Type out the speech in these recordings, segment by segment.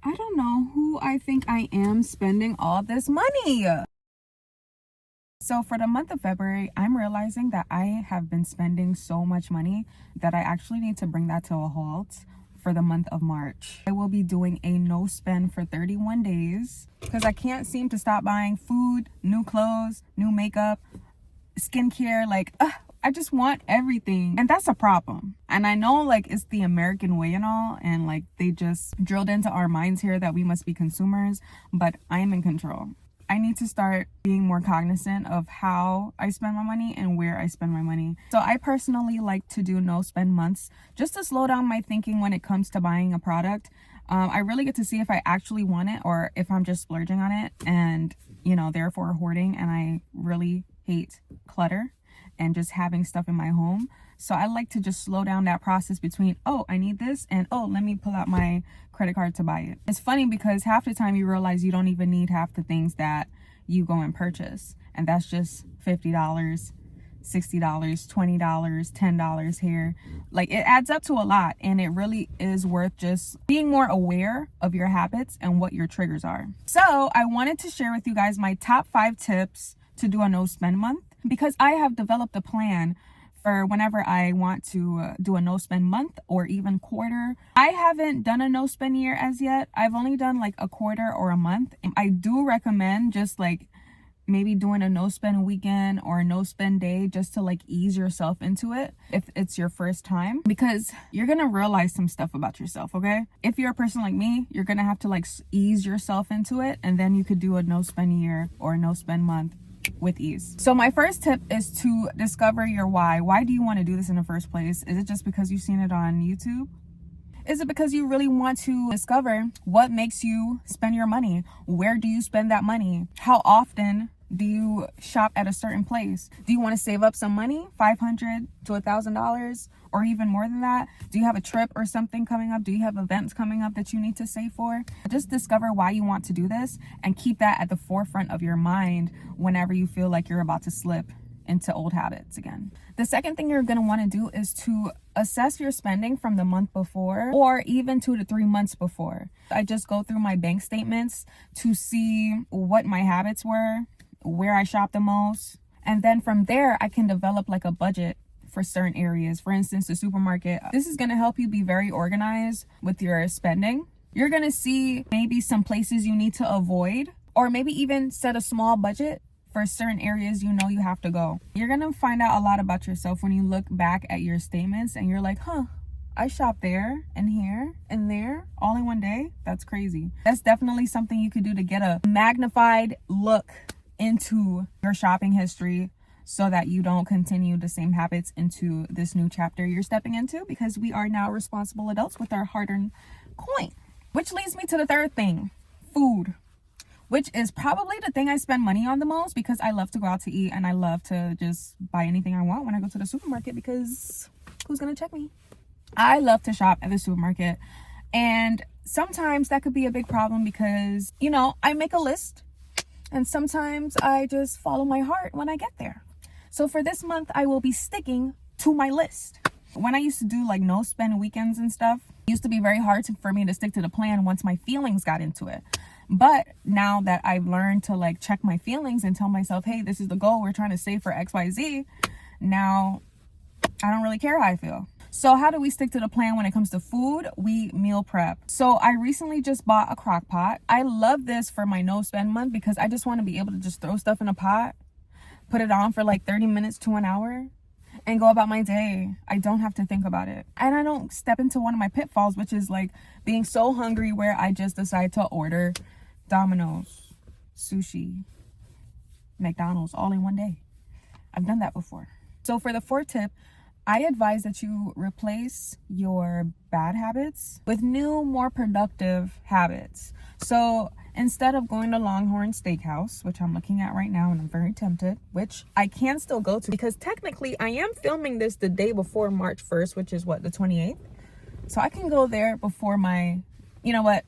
I don't know who I think I am spending all this money. So for the month of February, I'm realizing that I have been spending so much money that I actually need to bring that to a halt for the month of March. I will be doing a no spend for 31 days because I can't seem to stop buying food, new clothes, new makeup, skincare. I just want everything, and that's a problem. And I know it's the American way and all, and they just drilled into our minds here that we must be consumers, but I'm in control. I need to start being more cognizant of how I spend my money and where I spend my money. So I personally like to do no spend months just to slow down my thinking when it comes to buying a product. I really get to see if I actually want it or if I'm just splurging on it and, therefore hoarding. And I really hate clutter and just having stuff in my home. So I like to just slow down that process between, oh, I need this, and oh, let me pull out my credit card to buy it. It's funny because half the time you realize you don't even need half the things that you go and purchase. And that's just $50, $60, $20, $10 here. It adds up to a lot, and it really is worth just being more aware of your habits and what your triggers are. So I wanted to share with you guys my top 5 tips to do a no spend month, because I have developed a plan for whenever I want to do a no spend month or even quarter. I haven't done a no spend year as yet. I've only done a quarter or a month. I do recommend just maybe doing a no spend weekend or a no spend day just to ease yourself into it if it's your first time, because you're gonna realize some stuff about yourself. Okay, if you're a person like me, you're gonna have to ease yourself into it, and then you could do a no spend year or a no spend month with ease. So my first tip is to discover your why. Why do you want to do this in the first place? Is it just because you've seen it on YouTube? Is it because you really want to discover what makes you spend your money? Where do you spend that money? How often do you shop at a certain place? Do you want to save up some money, $500 to $1,000, or even more than that? Do you have a trip or something coming up? Do you have events coming up that you need to save for? Just discover why you want to do this and keep that at the forefront of your mind whenever you feel like you're about to slip into old habits again. The second thing you're going to want to do is to assess your spending from the month before or even 2 to 3 months before. I just go through my bank statements to see what my habits were, where I shop the most, and then from there I can develop a budget for certain areas. For instance, the supermarket. This is going to help you be very organized with your spending. You're going to see maybe some places you need to avoid, or maybe even set a small budget for certain areas you have to go. You're going to find out a lot about yourself when you look back at your statements and you're like, I shop there and here and there all in one day. That's crazy. That's definitely something you could do to get a magnified look into your shopping history so that you don't continue the same habits into this new chapter you're stepping into, because we are now responsible adults with our hard-earned coin. Which leads me to the third thing, food, which is probably the thing I spend money on the most, because I love to go out to eat and I love to just buy anything I want when I go to the supermarket, because who's gonna check me? I love to shop at the supermarket, and sometimes that could be a big problem because I make a list and sometimes I just follow my heart when I get there. So for this month, I will be sticking to my list. When I used to do no spend weekends and stuff, it used to be very hard for me to stick to the plan once my feelings got into it. But now that I've learned to check my feelings and tell myself, hey, this is the goal, we're trying to save for XYZ, now I don't really care how I feel. So how do we stick to the plan when it comes to food? We meal prep. So I recently just bought a crock pot. I love this for my no spend month because I just want to be able to just throw stuff in a pot, put it on for 30 minutes to an hour, and go about my day. I don't have to think about it. And I don't step into one of my pitfalls, which is being so hungry where I just decide to order Domino's, sushi, McDonald's all in one day. I've done that before. So for the fourth tip, I advise that you replace your bad habits with new, more productive habits. So instead of going to Longhorn Steakhouse, which I'm looking at right now and I'm very tempted, which I can still go to because technically I am filming this the day before March 1st, which is the 28th. So I can go there before you know what?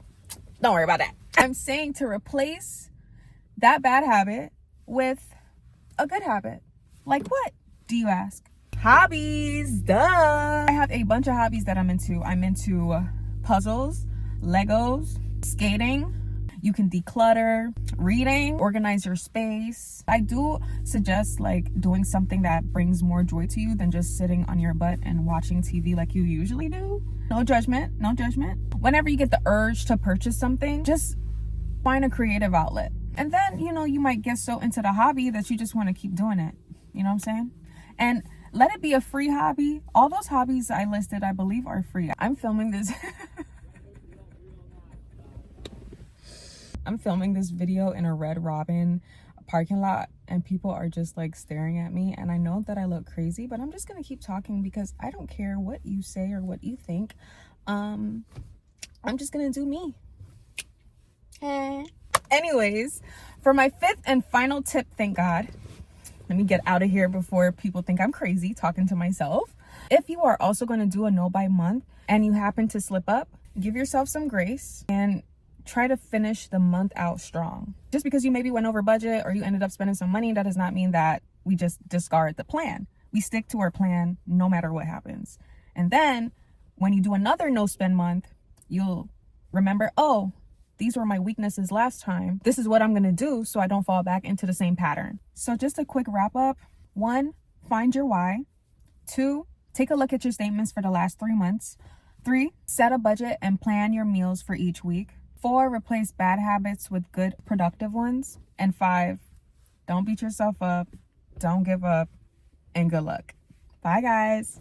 Don't worry about that. I'm saying to replace that bad habit with a good habit. Like what, do you ask? Hobbies, duh. I have a bunch of hobbies that I'm into. I'm into puzzles, Legos, skating. You can declutter, reading, organize your space. I do suggest like doing something that brings more joy to you than just sitting on your butt and watching TV like you usually do. No judgment, no judgment. Whenever you get the urge to purchase something, just find a creative outlet. And then, you know, you might get so into the hobby that you just want to keep doing it. You know what I'm saying? And let it be a free hobby. All those hobbies I listed, I believe, are free. I'm filming this. I'm filming this video in a Red Robin parking lot and people are just like staring at me, and I know that I look crazy, but I'm just gonna keep talking because I don't care what you say or what you think. I'm just gonna do me. Anyways, for my fifth and final tip, thank God, let me get out of here before people think I'm crazy talking to myself. If you are also going to do a no buy month and you happen to slip up, give yourself some grace and try to finish the month out strong. Just because you maybe went over budget or you ended up spending some money, that does not mean that we just discard the plan. We stick to our plan no matter what happens. And then when you do another no spend month, you'll remember, oh, these were my weaknesses last time. This is what I'm going to do so I don't fall back into the same pattern. So just a quick wrap up. 1, find your why. 2, take a look at your statements for the last 3 months. 3, set a budget and plan your meals for each week. 4, replace bad habits with good, productive ones. And 5, don't beat yourself up, don't give up, and good luck. Bye, guys.